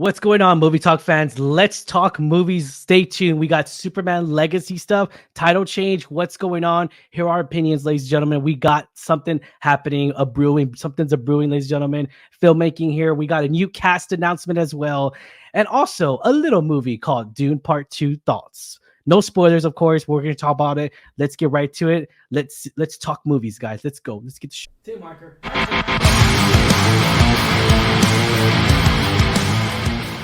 What's going on, Movie Talk fans? Let's talk movies. Stay tuned. We got Superman legacy stuff, title change. What's going on? Here are our opinions, ladies and gentlemen. We got something happening, something's a brewing, ladies and gentlemen. Filmmaking here. We got a new cast announcement as well. And also a little movie called Dune Part 2 Thoughts. No spoilers, of course. We're going to talk about it. Let's get right to it. Let's talk movies, guys. Let's go. Let's get the Tim Marker.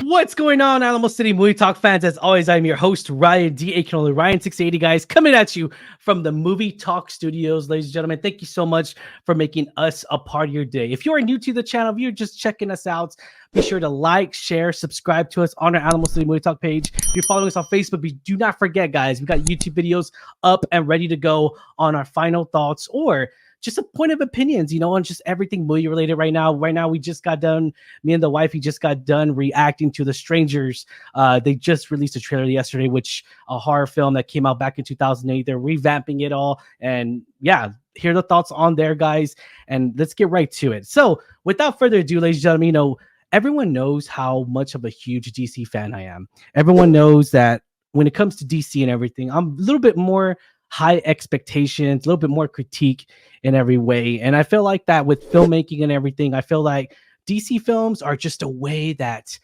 What's going on, Alamo City Movie Talk fans? As always, I'm your host, Ryan D. A. Ryan 680, guys, coming at you from the Movie Talk Studios. Ladies and gentlemen, thank you so much for making us a part of your day. If you are new to the channel, if you're just checking us out, be sure to like, share, subscribe to us on our Alamo City Movie Talk page. If you're following us on Facebook, do not forget, guys, we got YouTube videos up and ready to go on our final thoughts or just a point of opinions, on just everything movie related right now. Right now, we just got done, me and the wife, we just got done reacting to The Strangers. They just released a trailer yesterday, which a horror film that came out back in 2008. They're revamping it all. And yeah, hear the thoughts on there, guys. And let's get right to it. So without further ado, ladies and gentlemen, everyone knows how much of a huge DC fan I am. Everyone knows that when it comes to DC and everything, I'm a little bit more high expectations, a little bit more critique in every way. And I feel like that with filmmaking and everything, I feel like DC films are just a way that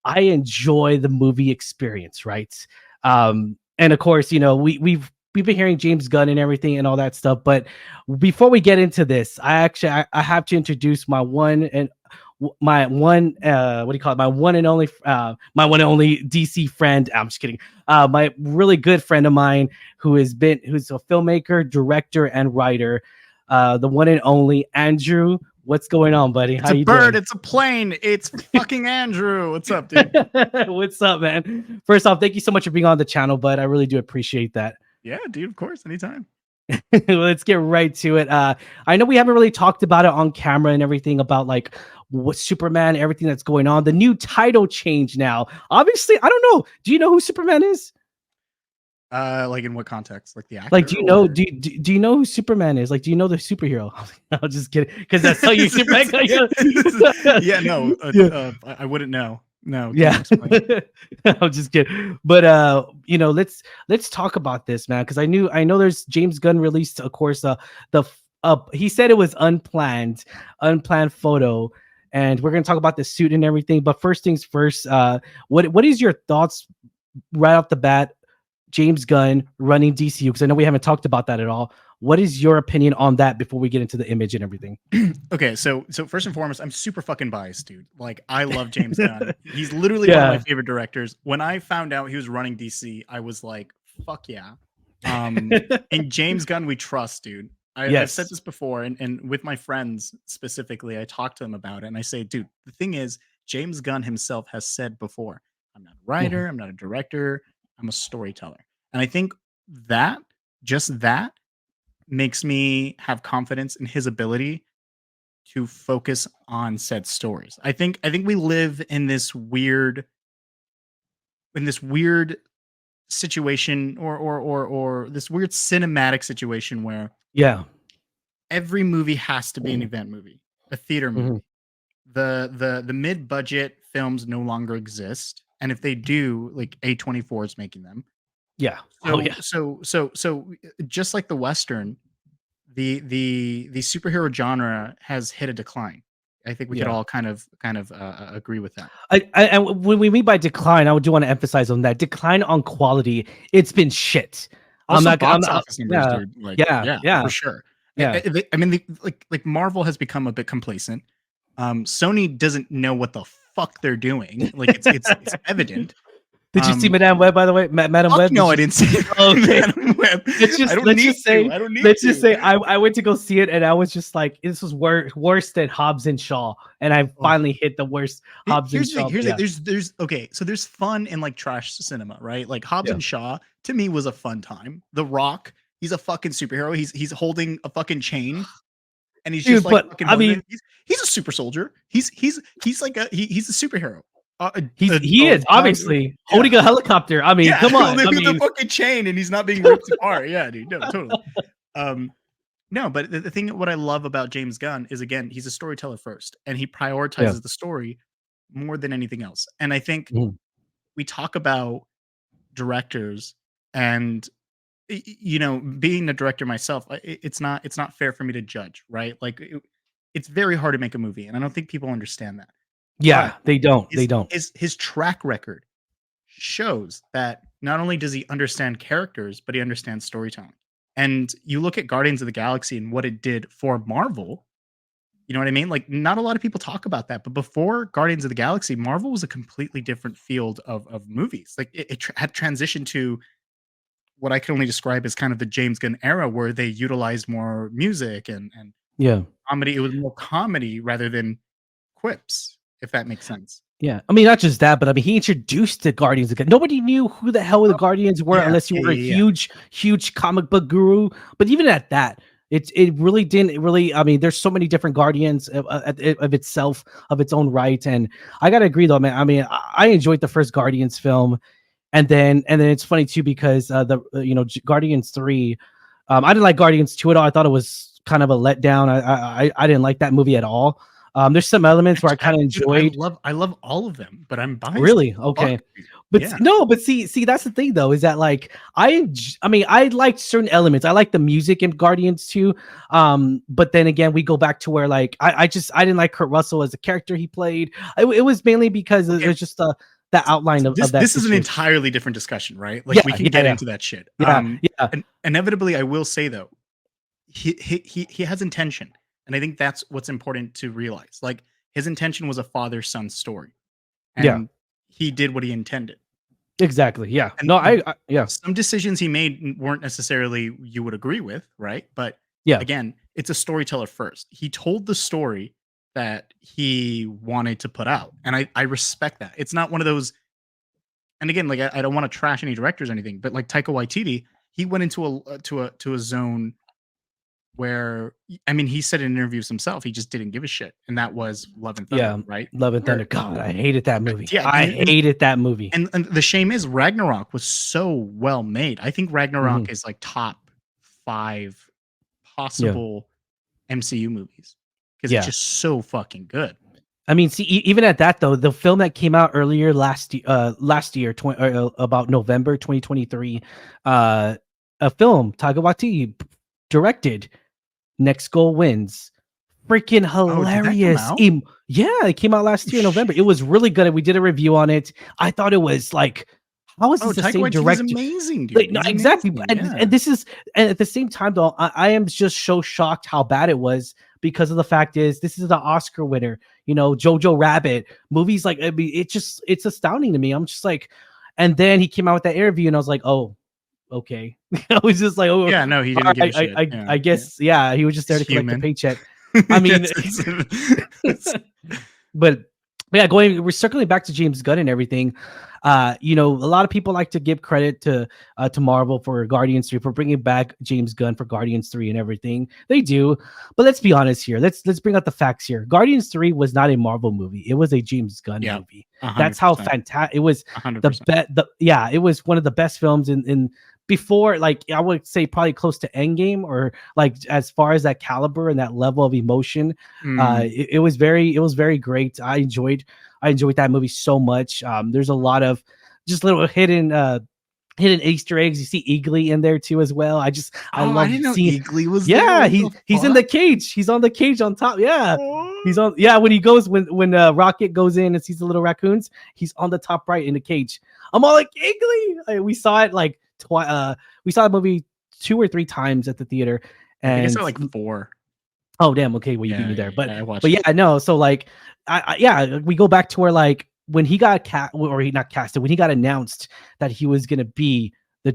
I enjoy the movie experience, right? And of course, we've been hearing James Gunn and everything and all that stuff. But before we get into this, I have to introduce my one and only DC friend. I'm just kidding. My really good friend of mine who's a filmmaker, director, and writer. The one and only Andrew. What's going on, buddy? How you doing? It's a plane. It's fucking Andrew. What's up, dude? What's up, man? First off, thank you so much for being on the channel, bud. I really do appreciate that. Yeah, dude. Of course, anytime. Let's get right to it. I know we haven't really talked about it on camera and everything about like what Superman, everything that's going on. The new title change now. Obviously, I don't know. Do you know who Superman is? Like in what context? Like the actor? Like, do you know? Do you know who Superman is? Like, do you know the superhero? I'm just kidding, because that's how you Superman. Yeah, no, I wouldn't know. No, yeah, I'm just kidding. But let's talk about this, man, because I know there's James Gunn released, of course, he said it was unplanned photo, and we're gonna talk about the suit and everything. But first things first, what is your thoughts right off the bat? James Gunn running DCU, because I know we haven't talked about that at all. What is your opinion on that before we get into the image and everything? Okay, so first and foremost, I'm super fucking biased, dude. Like, I love James Gunn. He's literally one of my favorite directors. When I found out he was running DC, I was like, fuck yeah. And James Gunn, we trust, dude. I've said this before, and with my friends specifically, I talk to them about it, and I say, dude, the thing is, James Gunn himself has said before, I'm not a writer, I'm not a director, I'm a storyteller. And I think that makes me have confidence in his ability to focus on said stories. I think we live in this weird situation or this weird cinematic situation where every movie has to be an event movie, a theater movie. The mid-budget films no longer exist. And if they do, like A24 is making them. Yeah. So just like the Western, the superhero genre has hit a decline. I think we could all kind of agree with that. And when we mean by decline, I do want to emphasize on that decline on quality. It's been shit. Also, box office numbers, dude. Like, yeah, for sure. Yeah. I mean, like Marvel has become a bit complacent. Sony doesn't know what the fuck they're doing. Like it's evident. Did you see Madame Web, by the way? Madame Web? No, I didn't see it. Okay. Madame Web. Let's just say I went to go see it, and I was just like, this was worse than Hobbs and Shaw. And I finally hit the worst Hobbs and Shaw. There's fun in like trash cinema, right? Like Hobbs and Shaw, to me, was a fun time. The Rock, he's a fucking superhero. He's holding a fucking chain. And he's just he's a super soldier. He's like he's a superhero. He is obviously holding a helicopter. I mean, come on. With the fucking chain, and he's not being ripped apart. Yeah, dude. No, totally. No, but the thing, what I love about James Gunn is, again, he's a storyteller first, and he prioritizes the story more than anything else. And I think Mhm. we talk about directors and being a director myself, it's not fair for me to judge, right? Like it's very hard to make a movie, and I don't think people understand that. Yeah, But they don't. They his don't. his track record shows that not only does he understand characters, but he understands storytelling. And you look at Guardians of the Galaxy and what it did for Marvel, you know what I mean? Like, not a lot of people talk about that, but before Guardians of the Galaxy, Marvel was a completely different field of movies. Like, it had transitioned to what I can only describe as kind of the James Gunn era, where they utilized more music and Yeah. comedy. It was more comedy rather than quips, if that makes sense. Yeah, I mean, not just that, but I mean, he introduced the Guardians again. Nobody knew who the hell the Oh, Guardians were yeah, unless you yeah, were a yeah, yeah. huge comic book guru. But even at that, it really didn't really. I mean, there's so many different Guardians of itself, of its own right. And I gotta agree though, man. I mean, I enjoyed the first Guardians film, and then it's funny too because Guardians 3. I didn't like Guardians 2 at all. I thought it was kind of a letdown. I didn't like that movie at all. There's some elements where I kind of Dude, enjoyed. I love all of them, but I'm biased. Really? Fuck, Okay. dude. But Yeah. no, but see, that's the thing though, is that like I mean, I liked certain elements. I like the music in Guardians too. But then again, we go back to where like I didn't like Kurt Russell as a character he played. It was mainly because it Okay. was just the outline of that. This is an situation. entirely different discussion, right? Like Yeah, we can yeah, get yeah. into that shit. Yeah, yeah, And inevitably, I will say though, he has intention, and I think that's what's important to realize. Like his intention was a father-son story, yeah. and he did what he intended. Exactly. Yeah. And No, yeah. some decisions he made weren't necessarily you would agree with, right? But Yeah. again, it's a storyteller first. He told the story that he wanted to put out, and I respect that. It's not one of those. And again, like I don't want to trash any directors or anything, but like Taika Waititi, he went into a zone where I mean, he said in interviews himself, he just didn't give a shit, and that was Love and Thunder, Yeah. right? Love and Thunder. Where God, I hated that movie. yeah, I hated that movie. and the shame is Ragnarok was so well made. I think Mhm. Ragnarok is like top 5 Yeah. possible MCU movies because it's Yeah. just so fucking good. I mean, see, even at that though, the film that came out earlier last year, about November 2023, a film Taika Waititi directed, Next Goal Wins, freaking Oh, did that come hilarious. out? Yeah, it came out last year in November. It was really good. We did a review on it. I thought it was like, how is Oh, this the Taika same Waititi's director? amazing, dude. Like, no, He's exactly. amazing, And yeah. this is, and at the same time though, I am just so shocked how bad it was because of the fact is this is the Oscar winner, Jojo Rabbit movies. Like, I mean, it's astounding to me. I'm just like, and then he came out with that interview and I was like, oh, okay. I was just like, oh, Yeah, no, he all didn't give a right, shit. I Yeah, guess, yeah, he was just there he's to collect the human. paycheck. I mean, Yes, it's but yeah, we're circling back to James Gunn and everything. A lot of people like to give credit to Marvel for Guardians 3 for bringing back James Gunn for Guardians 3 and everything. They do, but let's be honest here. Let's bring out the facts here. Guardians 3 was not a Marvel movie. It was a James Gunn yeah, movie. That's how 100%. fantastic it was. 100%. It was one of the best films in before, like I would say probably close to Endgame, or like as far as that caliber and that level of emotion. It was very great. I enjoyed that movie so much. There's a lot of just little hidden Easter eggs. You see Eagly in there too as well. I Oh, I love didn't know seeing. Eagly was there. Yeah, What the he's in the fuck? cage. He's on the cage on top. Yeah, he's What? on. Yeah, when he goes when Rocket goes in and sees the little raccoons, he's on the top right in the cage. I'm all like Eagly. We saw it like we saw the movie 2 or 3 times at the theater, I think I and saw like 4. oh damn, okay, well you beat Yeah, me there, yeah, I watched but it. yeah, no, so like yeah, we go back to where like when he got or he not casted, when he got announced that he was gonna be the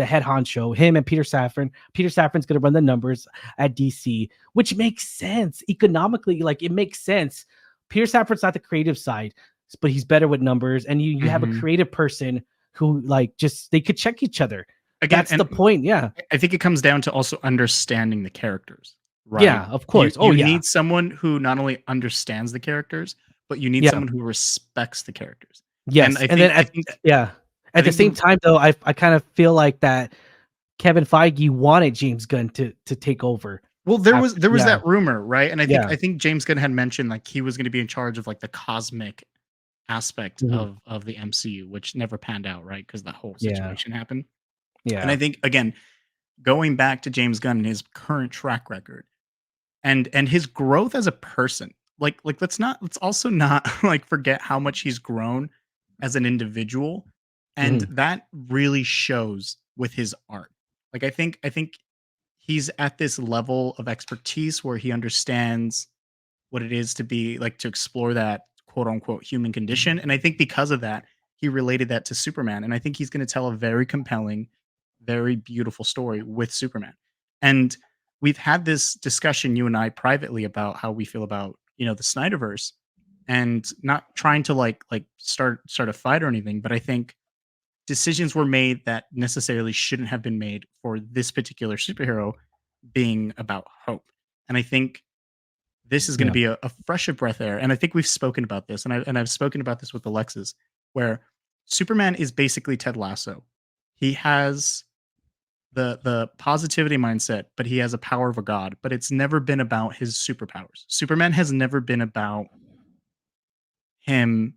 head honcho, him and Peter Safran. Peter Safran's gonna run the numbers at DC, which makes sense economically. Like it makes sense. Peter Safran's not the creative side, but he's better with numbers, and you have a Mhm. creative person who like just they could check each other. Again, That's and the point. Yeah. I think it comes down to also understanding the characters, right? Yeah, of course. Oh You yeah. need someone who not only understands the characters, but you need Yeah. someone who respects the characters. And Yes. And then I think at the same time though, I kind of feel like that Kevin Feige wanted James Gunn to take over Well, there was Yeah. that rumor, right? And Yeah. I think James Gunn had mentioned like he was going to be in charge of like the cosmic aspect Mhm. of the MCU, which never panned out, right? Because that whole Yeah. situation happened. And I Yeah. think again, going back to James Gunn and his current track record and his growth as a person, let's also not like forget how much he's grown as an individual, and Mhm. that really shows with his art. Like I think he's at this level of expertise where he understands what it is to be like to explore that quote unquote human condition. And I think because of that, he related that to Superman. And I think he's going to tell a very compelling, very beautiful story with Superman. And we've had this discussion, you and I, privately about how we feel about, you know, the Snyderverse, and not trying to start a fight or anything, but I think decisions were made that necessarily shouldn't have been made for this particular superhero being about hope. And I think this is going to Yeah. be a fresh of breath air. And I think we've spoken about this, and I've spoken about this with Alexis, where Superman is basically Ted Lasso. He has the positivity mindset, but he has a power of a god. But it's never been about his superpowers. Superman has never been about him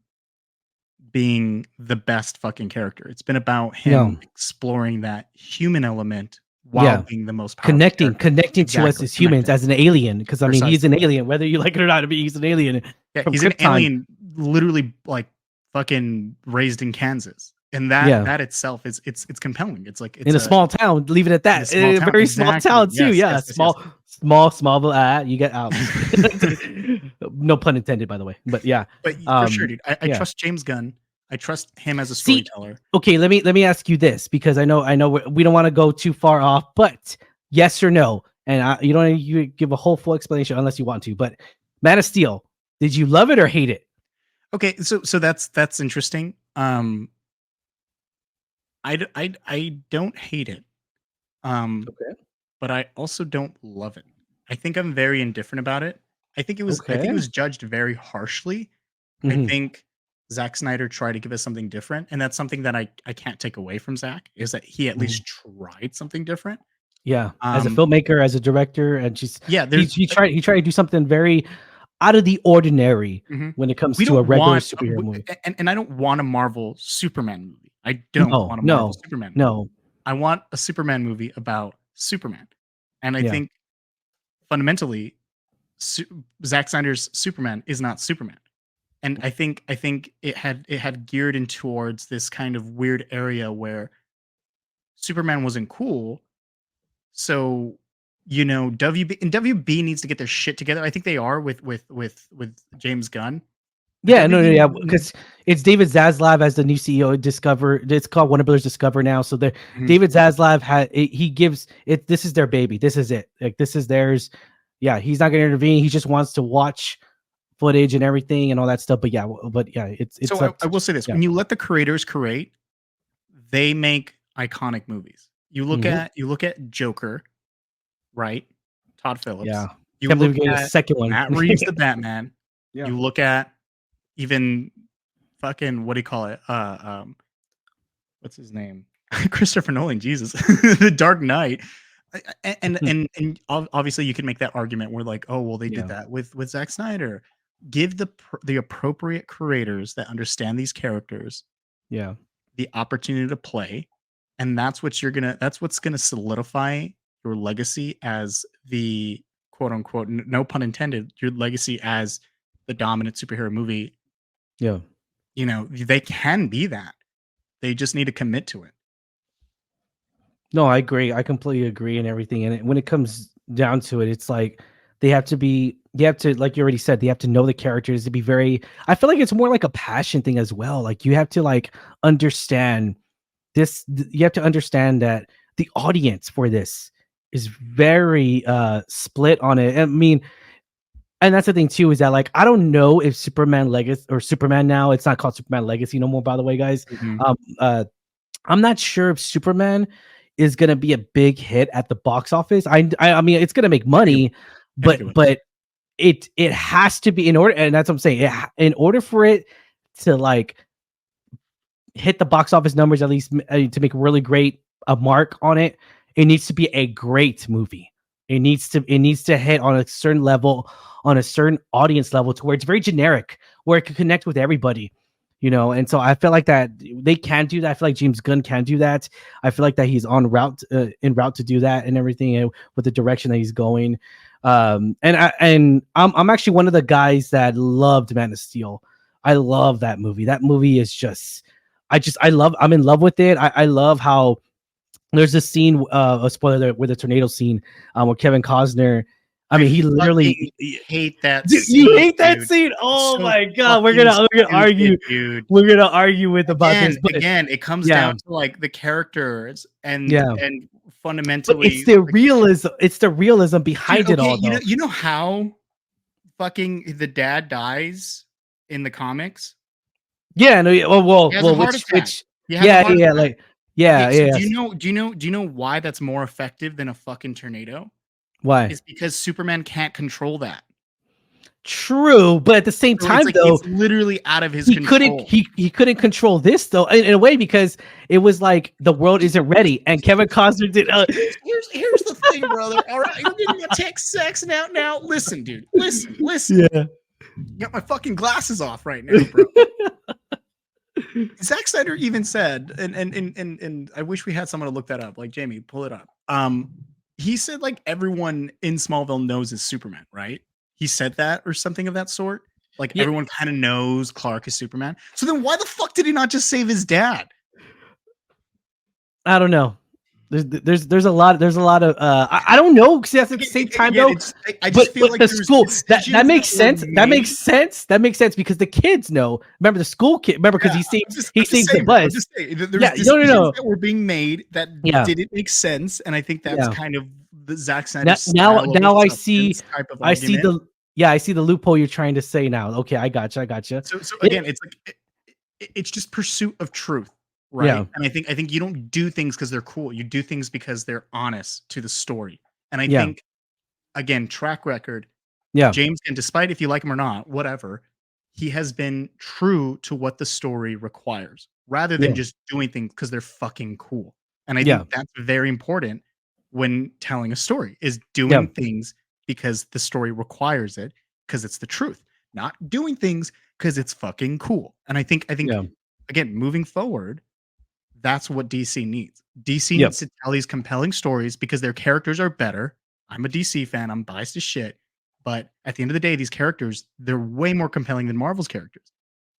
being the best fucking character. It's been about him No. exploring that human element while Yeah. being the most powerful Connecting character. to us Exactly, as humans, connecting. as an alien, because I mean, he's Precisely. an alien, whether you like it or not. I mean, he's an alien Yeah, from he's an Krypton. alien literally, like, fucking raised in Kansas, and Yeah. that itself is it's compelling. It's like In it's a a small town, leave it at in a that. small A town. very small Exactly. town too. Yes, Yeah, yes, yes, yes. small. You get out. No pun intended, by the way. But yeah, But for sure, dude, I yeah. trust James Gunn. I trust him as a See, storyteller. okay, let me ask you this, because I know we don't want to go too far off, but yes or no, and you don't need to give a whole full explanation unless you want to. But Man of Steel, did you love it or hate it? Okay, so that's interesting. I don't hate it, um, Okay. but I also don't love it. I think I'm very indifferent about it. I think it Okay. was judged very harshly. I Hmm. think Zack Snyder tried to give us something different, and that's something that I can't take away from Zack, is that he at Hmm. least tried something different. Yeah, as a Um, filmmaker, as a director, and just yeah, he there's he tried to do something very out of the ordinary mhm. when it comes We to a don't regular want superhero movie. and I don't want a Marvel Superman movie. I don't No, want a Marvel no, Superman movie. no. I want a Superman movie about Superman, and I Yeah. think fundamentally, Zack Snyder's Superman is not Superman. And I think it had geared in towards this kind of weird area where Superman wasn't cool. So, you know, WB needs to get their shit together. I think they are with James Gunn. But Yeah, no, yeah, WB because it's David Zaslav as the new CEO of Discover. It's called Warner Brothers Discover now. So the Mhm. David Zaslav he gives it. This is their baby. This is it. Like, this is theirs. Yeah, he's not going to intervene. He just wants to watch footage and everything and all that stuff. But yeah, it's So up I to will say this, yeah. when you let the creators create, they make iconic movies. Hmm. You look at Joker, right? Todd Yeah. Phillips. You Can't believe look we're getting a at second one. Matt Reeves, the Batman. Yeah. You look at even fucking what do you call it? What's his name? Christopher Nolan, Jesus. The Dark Knight. Obviously you can make that argument where like, oh, well, they did Yeah. that with Zack Snyder. Give the appropriate creators that understand these characters Yeah. the opportunity to play, and that's what's gonna solidify your legacy as the quote unquote, no pun intended, your legacy as the dominant superhero movie. Yeah. You know, they can be that. They just need to commit to it. No, I agree. I completely agree and everything. And when it comes down to it, it's like they have to, like you already said, they have to know the characters to be very, I feel like it's more like a passion thing as well. Like you have to like understand you have to understand that the audience for this is very split on it. I mean, and that's the thing too, is that like I don't know if Superman Legacy or Superman now, it's not called Superman Legacy no more, by the way, guys. Mhm. Um I'm not sure if Superman is gonna be a big hit at the box office. I mean, it's gonna make I think it money, will. I think it will. but it has to be in order, and that's what I'm saying. In order for it to like hit the box office numbers, at least to make a really great a mark on it, it needs to be a great movie. It needs to hit on a certain level, on a certain audience level, to where it's very generic, where it can connect with everybody, And so I feel like that they can do that. I feel like James Gunn can do that. I feel like that he's en route to do that and everything, with the direction that he's going. And I'm actually one of the guys that loved Man of Steel. I love that movie. That movie is just, I'm in love with it. I love how there's this scene, a spoiler alert, with the tornado scene, where Kevin Costner, he literally hate that dude, scene. You hate that scene? Oh so my god, we're gonna argue, dude. We're gonna argue about this. But again, it comes down to like the characters and fundamentally, but it's the realism. It's the realism behind it all. You know how fucking the dad dies in the comics? Yeah, no. Well, Do you know why that's more effective than a fucking tornado? Why? It's because Superman can't control that. True, but at the same time, though, it's literally out of his control. He couldn't control this though, in a way, because it was like the world isn't ready, and Kevin Costner did. Here's the thing, brother. All right, you're getting your tech sex now. Listen, dude. Listen. Yeah. Got my fucking glasses off right now, bro. Zack Snyder even said, and I wish we had someone to look that up. Like, Jamie, pull it up. He said like everyone in Smallville knows is Superman, right? He said that or something of that sort. Like everyone kind of knows Clark is Superman. So then why the fuck did he not just save his dad? I don't know. There's a lot of I don't know, because at the same time though, I just feel like the school that makes sense. That makes sense because the kids know. Remember the school kid. Remember, because he seems the buzz. Decisions that were being made that didn't make sense, and I think that's kind of the Zack Snyder. Now I see the loophole you're trying to say now. Okay, I gotcha. So again, it's like it's just pursuit of truth. Right. Yeah. And I think you don't do things because they're cool. You do things because they're honest to the story. And I think, again, track record. Yeah. James Gunn, despite if you like him or not, whatever, he has been true to what the story requires, rather than just doing things because they're fucking cool. And I think that's very important when telling a story, is doing things because the story requires it, because it's the truth, not doing things because it's fucking cool. And I think again, moving forward, that's what DC needs. DC needs to tell these compelling stories because their characters are better. I'm a DC fan. I'm biased as shit. But at the end of the day, these characters, they're way more compelling than Marvel's characters.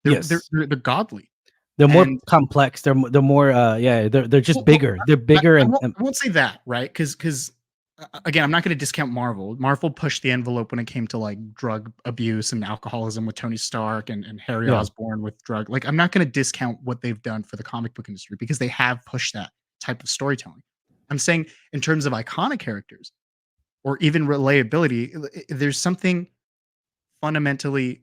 They're godly. They're more complex. They're more they're just bigger. They're bigger. I won't say that, right? Because again, I'm not going to discount Marvel. Marvel pushed the envelope when it came to like drug abuse and alcoholism with Tony Stark and Harry Osborn with drug. Like, I'm not going to discount what they've done for the comic book industry because they have pushed that type of storytelling. I'm saying in terms of iconic characters or even relatability, there's something not fundamentally,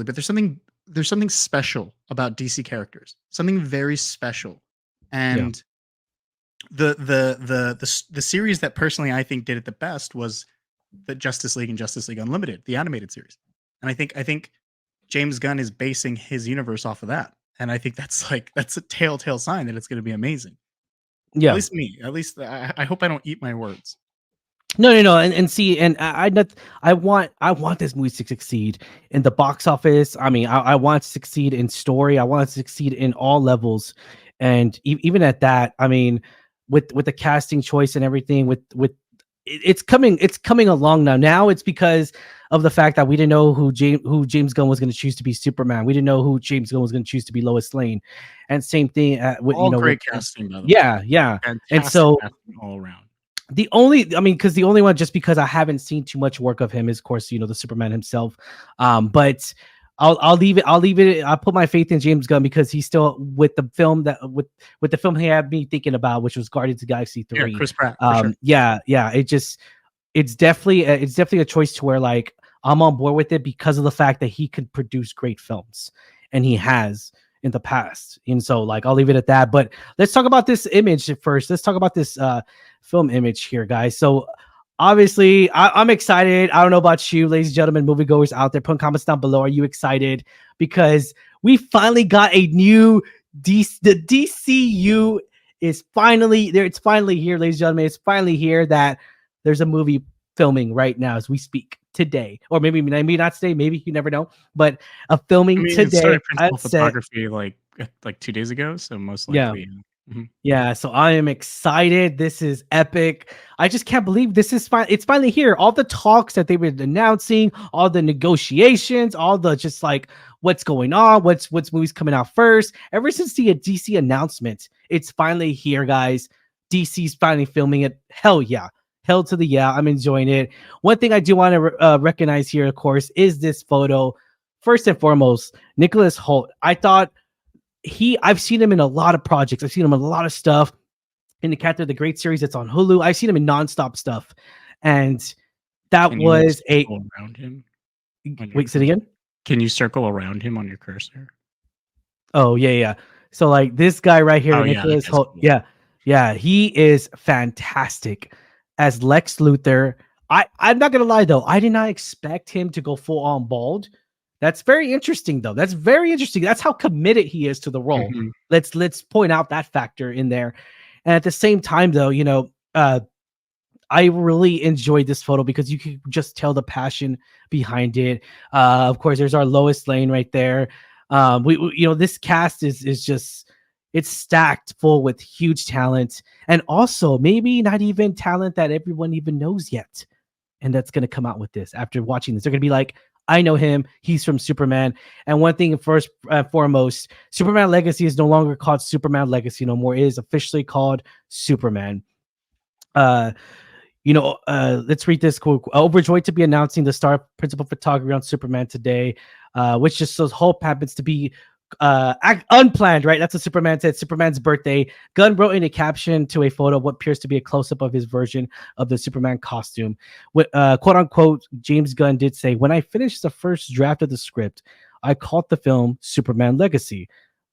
but there's something special about DC characters, something very special. And the series that personally I think did it the best was the Justice League and Justice League Unlimited, the animated series. And I think James Gunn is basing his universe off of that. And I think that's a telltale sign that it's going to be amazing. Yeah. At least I hope I don't eat my words. No. And see, and I want this movie to succeed in the box office. I mean, I want it to succeed in story. I want it to succeed in all levels. And even at that, I mean, with the casting choice and everything, with it's coming along now. Now it's because of the fact that we didn't know who James Gunn was going to choose to be Superman. We didn't know who James Gunn was going to choose to be Lois Lane. And same thing with great casting, by the way. Yeah. And so all around. The only one, just because I haven't seen too much work of him, is of course, the Superman himself. But I'll leave it. I'll put my faith in James Gunn because he's still with the film with the film he had me thinking about, which was Guardians of the Galaxy 3. Yeah, Chris Pratt. Sure. Yeah. It's definitely a choice to where like I'm on board with it because of the fact that he could produce great films, and he has in the past. And so like I'll leave it at that. But let's talk about this image first. Let's talk about this film image here, guys. So obviously, I'm excited. I don't know about you, ladies and gentlemen, moviegoers out there. Put comments down below. Are you excited? Because we finally got a new the DCU is finally there. It's finally here, ladies and gentlemen. It's finally here that there's a movie filming right now as we speak today, or maybe not today. Maybe you never know, but a filming It today started principal at set. photography like 2 days ago, so most Yeah. likely. Mhm. Yeah, so I am excited. This is epic. I just can't believe this is it's finally here. All the talks that they've been announcing, all the negotiations, all the just like what's going on, what's movies coming out first. Ever since the DC announcement, it's finally here, guys. DC's finally filming it. Hell yeah. Hell to the yeah. I'm enjoying it. One thing I do want to recognize here, of course, is this photo. First and foremost, Nicholas Hoult. I thought I've seen him in a lot of projects. I've seen him in a lot of stuff in the Captain of the Great series that's on Hulu. I've seen him in nonstop stuff. And that was a around him. Wait, say it again. Can you circle around him on your cursor? Oh, yeah. So like this guy right here, Nicholas Hoult. Cool. Yeah, he is fantastic as Lex Luthor. I'm not gonna lie though, I did not expect him to go full on bald. That's very interesting, though. That's very interesting. That's how committed he is to the role. Mm-hmm. Let's point out that factor in there. And at the same time, though, I really enjoyed this photo because you can just tell the passion behind it. Of course, there's our Lois Lane right there. We this cast is just it's stacked full with huge talent, and also maybe not even talent that everyone even knows yet. And that's gonna come out with this after watching this. They're gonna be like, I know him. He's from Superman. And one thing first and foremost, Superman Legacy is no longer called Superman Legacy no more. It is officially called Superman. Let's read this quote. Overjoyed to be announcing the star principal photography on Superman today, which just shows Hope happens to be unplanned, right? That's what Superman said. Superman's birthday. Gunn wrote in a caption to a photo of what appears to be a close-up of his version of the Superman costume. Quote unquote, James Gunn did say, when I finished the first draft of the script, I called the film Superman Legacy.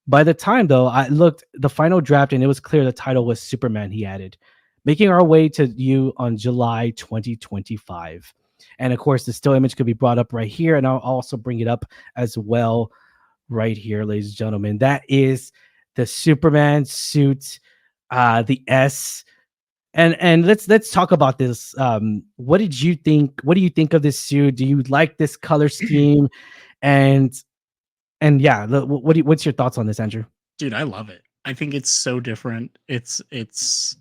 By the time, though, I looked the final draft and it was clear the title was Superman, he added. Making our way to you on July 2025. And of course, the still image could be brought up right here, and I'll also bring it up as well right here, ladies and gentlemen. That is the Superman suit, the S. And let's talk about this. What did you think? What do you think of this suit? Do you like this color scheme? And yeah, what's your thoughts on this, Andrew? Dude, I love it. I think it's so different. It's just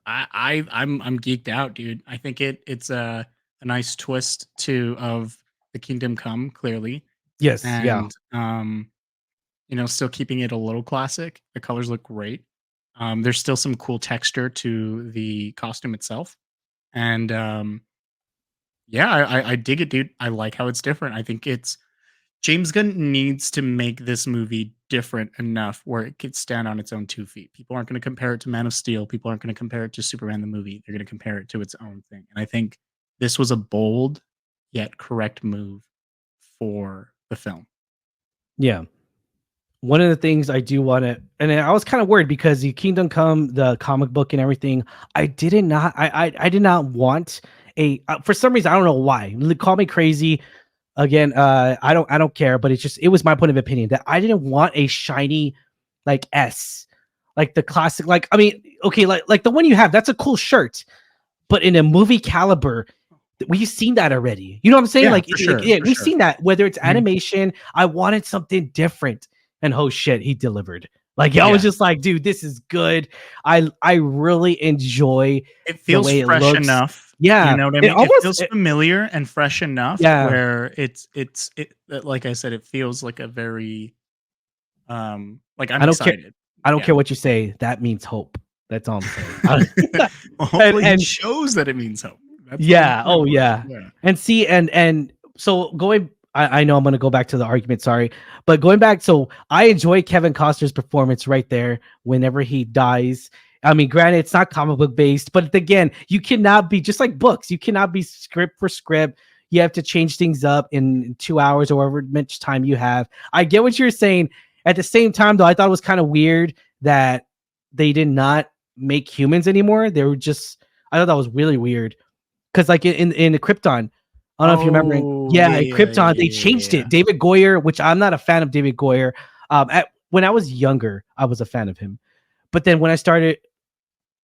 I'm geeked out, dude. I think it's a nice twist of the Kingdom Come, clearly. Yes, and, yeah. Still keeping it a little classic. The colors look great. There's still some cool texture to the costume itself. And yeah, I dig it, dude. I like how it's different. I think James Gunn needs to make this movie different enough where it could stand on its own 2 feet. People aren't going to compare it to Man of Steel. People aren't going to compare it to Superman the movie. They're going to compare it to its own thing. And I think this was a bold yet correct move for the film. Yeah. One of the things I do want to, and I was kind of worried because the Kingdom Come, the comic book and everything, I did not want for some reason, I don't know why. Call me crazy. Again, I don't care, but it was my point of opinion that I didn't want a shiny like S, like the classic, like, I mean, okay, like the one you have, that's a cool shirt, but in a movie caliber, we've seen that already. You know what I'm saying? Yeah, we've seen that, whether it's animation. I wanted something different, and oh shit, he delivered. Like, I was just like, dude, this is good. I really enjoy it. Feels fresh enough. Yeah, you know what I mean. It feels familiar and fresh enough. Yeah, where it like I said, it feels like a very like I'm excited. I don't care what you say. That means hope. That's all I'm saying. Well, hopefully, it shows that it means hope. That's yeah. And see, and so going. I know I'm going to go back to the argument, sorry. But going back, so I enjoy Kevin Costner's performance right there whenever he dies. I mean, granted, it's not comic book based, but again, you cannot be, just like books, you cannot be script for script. You have to change things up in 2 hours or whatever much time you have. I get what you're saying. At the same time, though, I thought it was kind of weird that they did not make humans anymore. They were just, I thought that was really weird. Because like in the Krypton, I don't know if you remember. Yeah, Krypton, they changed it. David Goyer, which I'm not a fan of David Goyer. when I was younger, I was a fan of him. But then when I started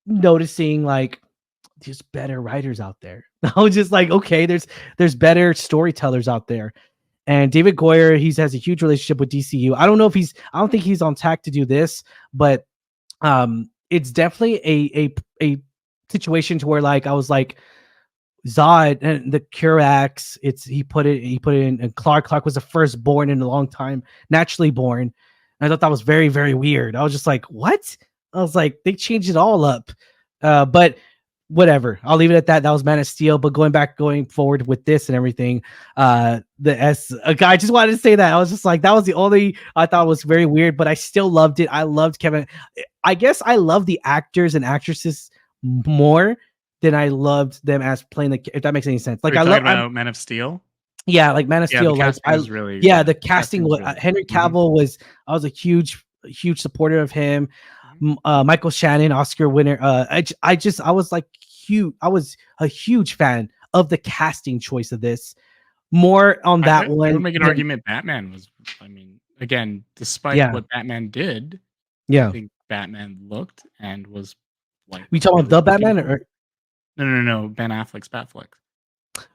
noticing like there's better writers out there, I was just like, okay, there's better storytellers out there. And David Goyer, he has a huge relationship with DCU. I don't think he's on track to do this, but it's definitely a situation to where like I was like Zod and the Curax, he put it in, and Clark was the first born in a long time, naturally born. And I thought that was very, very weird. I was just like, what? I was like, they changed it all up. But whatever, I'll leave it at that. That was Man of Steel. But going forward with this and everything, I just wanted to say that. I was just like, that was the only I thought was very weird, but I still loved it. I loved Kevin. I guess I love the actors and actresses more than I loved them as playing if that makes any sense. Like, I love Man of Steel. Yeah, like Man of Steel. The like was really, the casting was really, Henry Cavill was. I was a huge supporter of him. Michael Shannon, Oscar winner. I was like huge. I was a huge fan of the casting choice of this. More on that one. I would make an argument. Batman was. I mean, again, despite what Batman did, I think Batman looked and was like. We talking about the Batman or? No. Ben Affleck's Batfleck.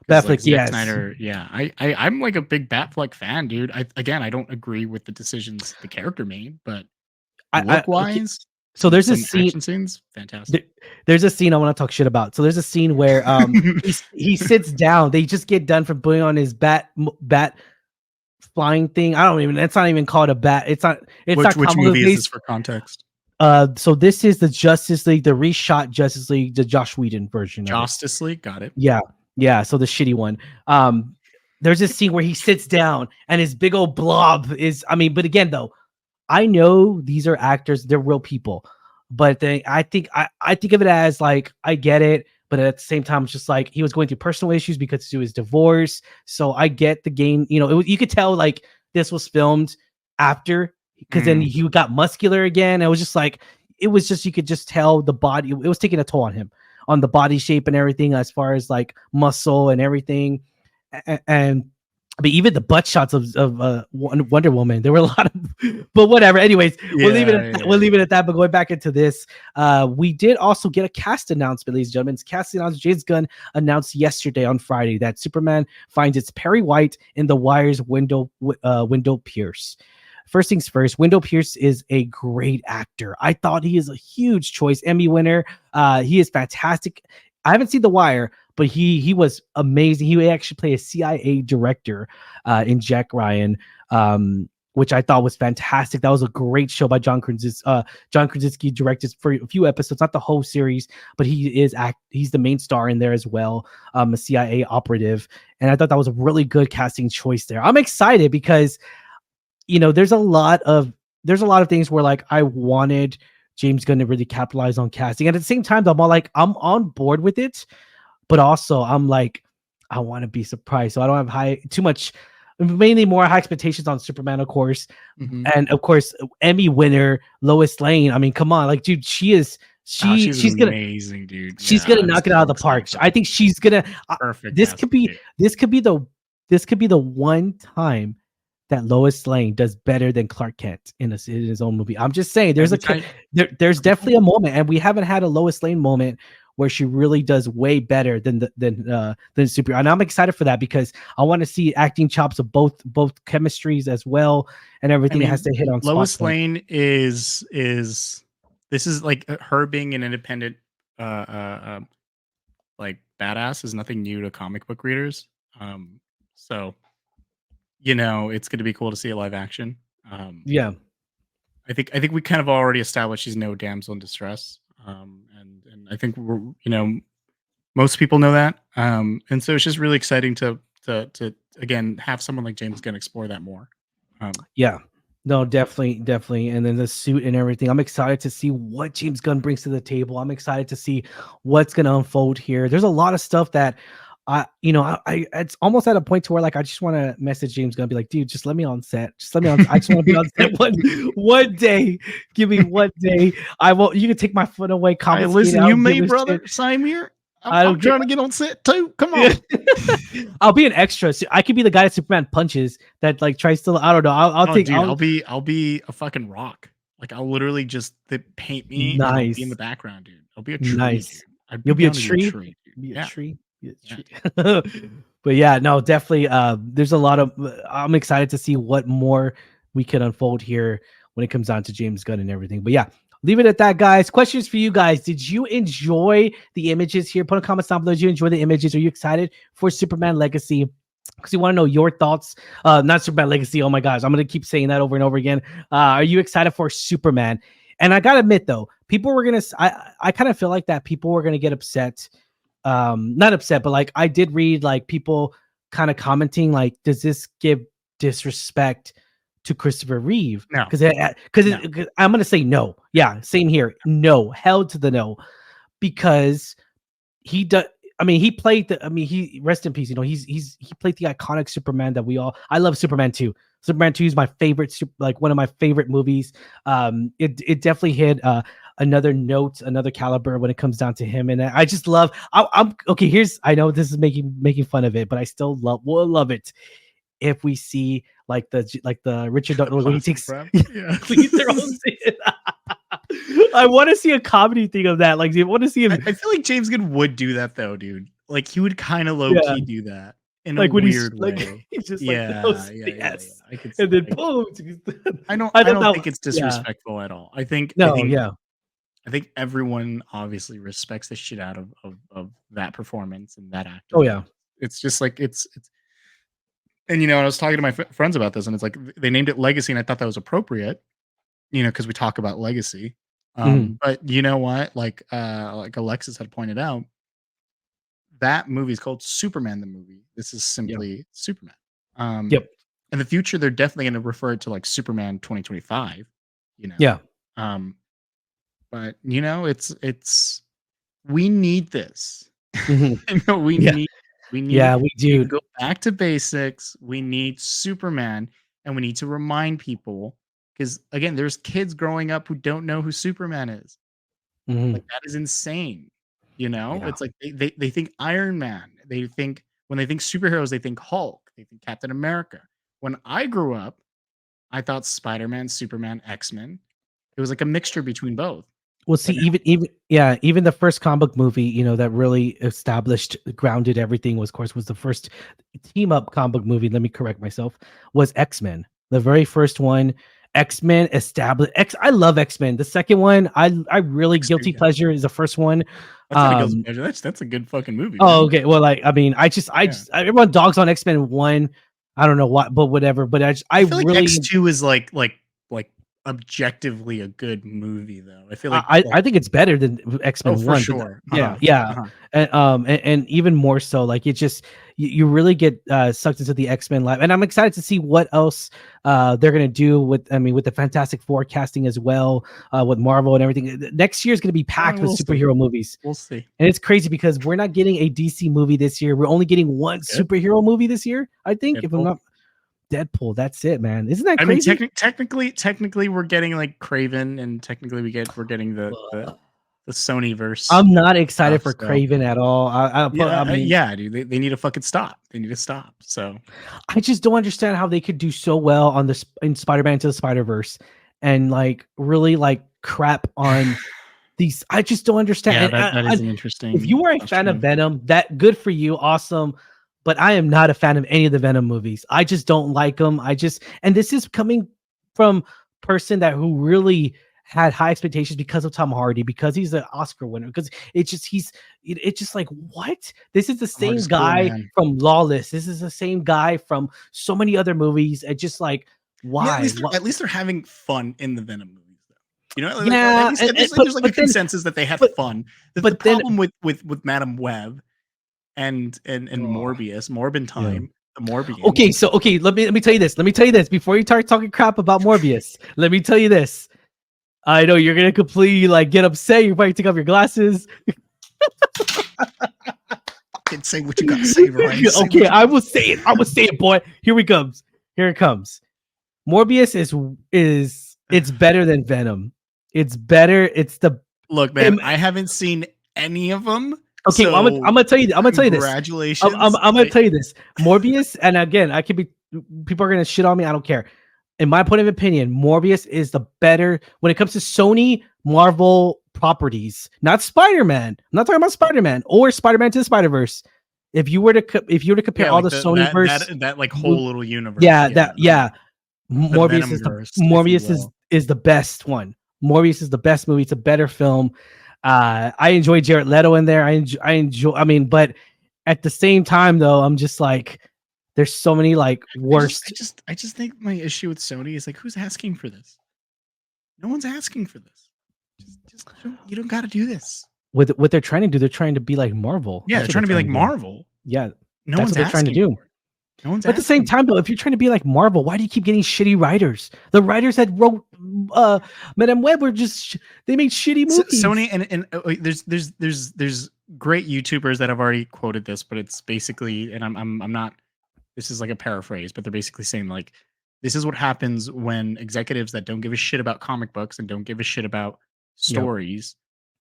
Batfleck, yes. Snyder, yeah. I'm like a big Batfleck fan, dude. I don't agree with the decisions the character made, but look-wise, so there's a scene. Scenes, fantastic. There's a scene I want to talk shit about. So there's a scene where he sits down. They just get done from putting on his bat flying thing. I don't even. It's not even called a bat. It's not. It's not. Which movie is this for context? So this is the Justice League, the reshot Justice League, the Joss Whedon version. Justice League, got it. Yeah. So the shitty one. There's this scene where he sits down and his big old blob is. I mean, but again, though, I know these are actors; they're real people. But I think of it as like I get it, but at the same time, it's just like he was going through personal issues because of his divorce. So I get the game. You know, you could tell like this was filmed after. Because then he got muscular again. It was just like, you could just tell the body, it was taking a toll on him, on the body shape and everything, as far as like muscle and everything. But even the butt shots of Wonder Woman, there were a lot of, but whatever. Anyways, we'll leave it at that. But going back into this, we did also get a cast announcement, ladies and gentlemen. Cast announcement. James Gunn announced yesterday on Friday that Superman finds its Perry White in The Wire's Wendell Pierce. First things first, Wendell Pierce is a great actor. I thought he is a huge choice, Emmy winner. He is fantastic. I haven't seen The Wire, but he was amazing. He actually played a CIA director in Jack Ryan, which I thought was fantastic. That was a great show by John Krasinski. John Krasinski directed for a few episodes, not the whole series, but he's the main star in there as well, a CIA operative. And I thought that was a really good casting choice there. I'm excited because you know, there's a lot of things where like I wanted James Gunn to really capitalize on casting. And at the same time, I'm on board with it, but also I'm like, I want to be surprised. So I don't have mainly more high expectations on Superman, of course. And of course, Emmy winner Lois Lane. I mean, come on, like, dude, she's gonna amazing, dude. She's gonna knock it out of the park. I think she's gonna perfect. This could be the one time that Lois Lane does better than Clark Kent in his own movie. I'm just saying, there's definitely a moment, and we haven't had a Lois Lane moment where she really does way better than Super. And I'm excited for that because I want to see acting chops of both chemistries as well, and everything has to hit on. Lois Lane is this is like her being an independent like badass is nothing new to comic book readers. So you know, it's going to be cool to see a live action. Yeah, I think we kind of already established she's no damsel in distress, and I think most people know that, and so it's just really exciting to again have someone like James Gunn explore that more. Yeah, no, definitely, and then the suit and everything. I'm excited to see what James Gunn brings to the table. I'm excited to see what's going to unfold here. There's a lot of stuff that. It's almost at a point to where like I just want to message James Gunn, be like, dude, just let me on set. Just let me on. I just want to be on set one day. Give me one day. I won't. You can take my foot away. Hey, listen, you may, brother, Simir. I'm trying to get on set too. Come on. I'll be an extra. So I could be the guy that Superman punches that like tries to. I don't know. I'll take. Dude, I'll be a fucking rock. Like I'll literally just paint me and I'll be in the background, dude. I'll be a tree. Nice. Dude. You'll be a tree. Be a tree. But yeah, no, definitely. There's a lot of. I'm excited to see what more we can unfold here when it comes down to James Gunn and everything. But yeah, leave it at that, guys. Questions for you guys. Did you enjoy the images here? Put a comment down below. Did you enjoy the images? Are you excited for Superman Legacy? Because we want to know your thoughts. Not Superman Legacy. Oh my gosh, I'm gonna keep saying that over and over again. Are you excited for Superman? And I gotta admit though, people were gonna. I kind of feel like that people were gonna get upset. Not upset, but like I did read like people kind of commenting like, does this give disrespect to Christopher Reeve? No, because I'm gonna say no. Yeah, same here. No, hell to the no, because he does. I mean, he played the. I mean, he rest in peace. You know, he played the iconic Superman that we all. I love Superman 2. Superman 2 is my favorite, like one of my favorite movies. It definitely hit another note, another caliber when it comes down to him, and I just love. I'm okay. Here's I know this is making fun of it, but I still will love it if we see like the Richard when he takes he throws it. I want to see a comedy thing of that. Like, I want to see him. I feel like James Gunn would do that though, dude. Like, he would kind of low key do that in like a weird way. Like, he's just yes. I could and then boom. I don't think it's disrespectful at all. I think everyone obviously respects the shit out of that performance and that actor. Oh yeah, it's just like it's. And you know, I was talking to my friends about this, and it's like they named it Legacy, and I thought that was appropriate. You know, because we talk about legacy. But you know what? Like Alexis had pointed out, that movie is called Superman the movie. This is simply Superman. In the future, they're definitely going to refer it to like Superman 2025. You know. Yeah. But you know, it's we need this. You know, we need. We do go back to basics. We need Superman, and we need to remind people. Because again, there's kids growing up who don't know who Superman is. Like that is insane. You know, it's like they think Iron Man. They think when they think superheroes, they think Hulk. They think Captain America. When I grew up, I thought Spider-Man, Superman, X-Men. It was like a mixture between both. Well, see, even the first comic book movie, you know, that really established, grounded everything was the first team up comic book movie. Let me correct myself. Was X-Men, the very first one. X-Men established I love X-Men. The second one, I really guilty pleasure is the first one. That's a good fucking movie. Oh, man. Okay. Well, like I mean, I just everyone dogs on X-Men 1. I don't know what, but whatever. But I feel like really X2 is like objectively a good movie though. I feel like I think it's better than X-Men 1 for sure. And even more so, like it just you really get sucked into the X-Men life, and I'm excited to see what else they're gonna do with the Fantastic Four casting as well, with Marvel and everything. Next year is gonna be packed with superhero movies. We'll see, and it's crazy because we're not getting a DC movie this year. We're only getting one superhero movie this year, I think. If I'm not. Deadpool, that's it, man. Isn't that crazy? I mean, technically, we're getting like Kraven, and technically we're getting the Sony verse. I'm not excited for Kraven at all. Dude, they need to fucking stop. They need to stop. So I just don't understand how they could do so well on in Spider-Man Into the Spider-Verse and like really like crap on these. I just don't understand. Yeah, that is an interesting. If you are a fan of Venom, that good for you, awesome. But I am not a fan of any of the Venom movies. I just don't like them. And this is coming from a person who really had high expectations because of Tom Hardy, because he's an Oscar winner, because it's just like, what? This is the same guy from Lawless. This is the same guy from so many other movies. It's just like, why? Yeah, at least they're having fun in the Venom movies, though. You know, at least there's like a consensus that they have fun. The problem with Madam Web and Morbius, Morbin time. The Morbius. Okay, let me tell you this. Before you start talking crap about Morbius, let me tell you this. I know you're gonna completely like get upset. You're probably take off your glasses. Can't say what you gotta say, Ryan. Okay, I will say it, boy. Here it comes. Morbius it's better than Venom. It's better. It's the look, man. I haven't seen any of them. Okay, So, well, I'm gonna tell you. I'm gonna tell you this. Congratulations. I'm gonna tell you this. Morbius, and again, I could be. People are gonna shit on me. I don't care. In my point of opinion, Morbius is the better when it comes to Sony Marvel properties. Not Spider-Man. I'm not talking about Spider-Man or Spider-Man to the Spider-Verse. If you were to compare all like the Sony verse, that like whole little universe. Morbius is the best one. Morbius is the best movie. It's a better film. I enjoy Jared Leto in there. I enjoy. I mean, but at the same time, though, I'm just like, there's so many like worst. I just think my issue with Sony is like, who's asking for this? No one's asking for this. You don't got to do this. With what they're trying to do, they're trying to be like Marvel. Yeah, they're trying to be like Marvel. Yeah, no one's what they're trying to do. No one's. But at the same time, though, if you're trying to be like Marvel, why do you keep getting shitty writers? The writers that wrote Madame Web were just they made shitty movies. Sony and there's great YouTubers that have already quoted this, but it's basically, and I'm not. This is like a paraphrase, but they're basically saying like, this is what happens when executives that don't give a shit about comic books and don't give a shit about stories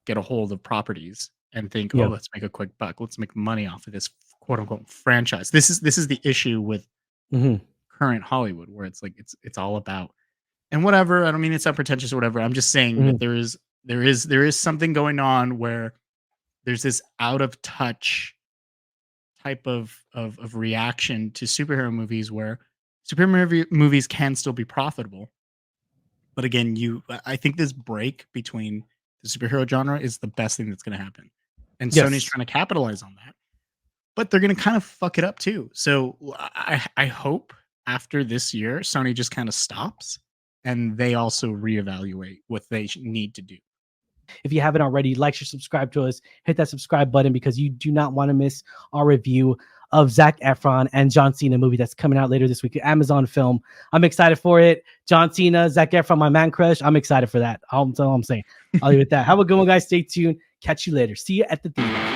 get a hold of properties and think, oh, let's make a quick buck. Let's make money off of this quote unquote franchise. This is the issue with current Hollywood, where it's like it's all about and whatever. I don't mean it's not pretentious or whatever. I'm just saying that there is something going on where there's this out of touch type of reaction to superhero movies, where superhero movies can still be profitable. But again, I think this break between the superhero genre is the best thing that's going to happen. And Sony's trying to capitalize on that. But they're going to kind of fuck it up too. So I hope after this year, Sony just kind of stops and they also reevaluate what they need to do. If you haven't already, like, share, subscribe to us. Hit that subscribe button because you do not want to miss our review of Zac Efron and John Cena movie that's coming out later this week. Amazon film. I'm excited for it. John Cena, Zac Efron, my man crush. I'm excited for that. That's all I'm saying. I'll leave it at that. Have a good one, guys. Stay tuned. Catch you later. See you at the theater.